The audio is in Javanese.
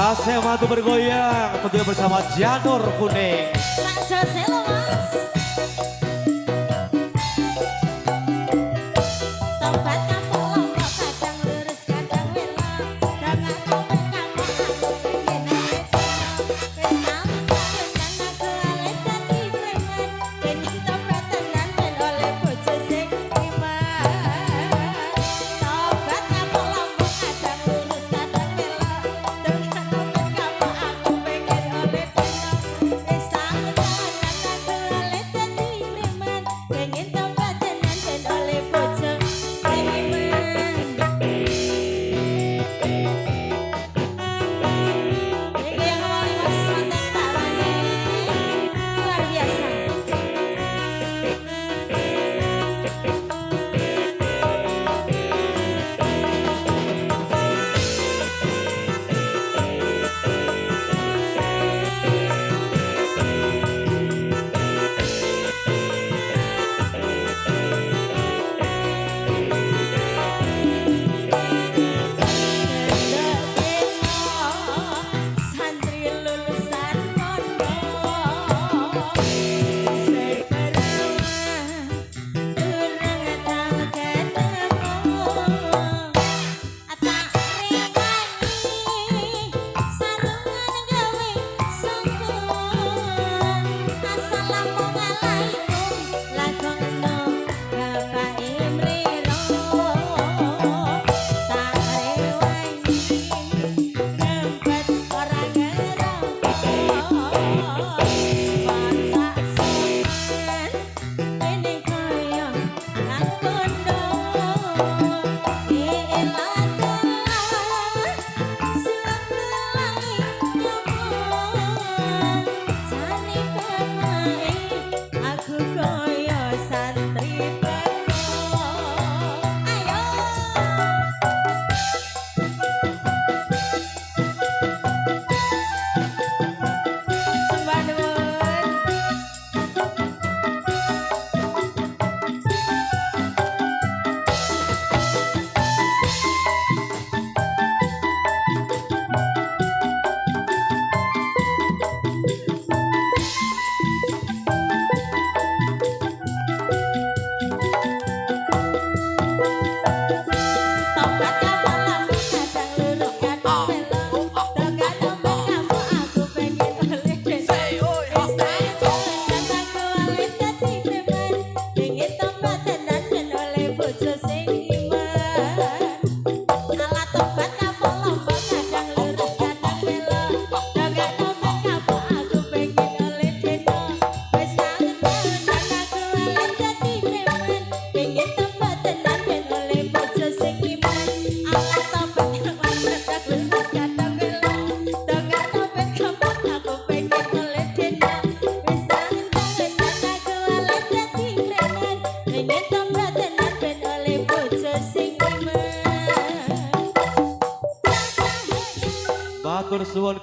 Tasya Matu bergoyang tentunya bersama Janur Kuning. Selo mas. Tempat kampung lombok kadang lurus kadang belok. Dengan topeng kamu aku pengen wis sami kawinan aku alit dadi preman. Pengen topet tenan ben oleh bojo sing iman. Tempat kampung lombok kadang lurus kadang belok. Dengan topeng kamu aku pengen oleh wis sami kawinan aku alit dadi preman. Pengen topet tenan ben oleh bojo sing iman. Ini yang ngomongin mas mantek tak lagi luar biasa. Santri lulusan pondok sing perawan durung tau ketemu tak ringani sarungan gawe sungguh assalamualaikum lakono Bapak Imriro tak rewangi ngempet orang ngerokok masak sopan ini kaya nang kondo ilah telah suap telangi nyobong jani pemain aku kaya santri pekok ayo sembah nuwun. Tobat kapal lambung kadang lurus kadang belok. Toga tombak kamu aku pengen oleh besok. Dan aku oleh dadi preman. Pengen tobat tenan ben oleh bojo sing iman. Alat tobat kapal lombok kadang lurus kadang belok. Toga tombak kamu aku pengen oleh besok. Wis kangen dan aku oleh dadi preman. Pengen tobat tenan ben oleh bojo sing iman. Alat tobat kapal kadang lurus kadang belok. Toga tobat kamu aku pengen oleh besok. Wis kangen dan aku oleh dadi preman. Pengen tobat tenan ben oleh bojo sing iman. Matur suwun.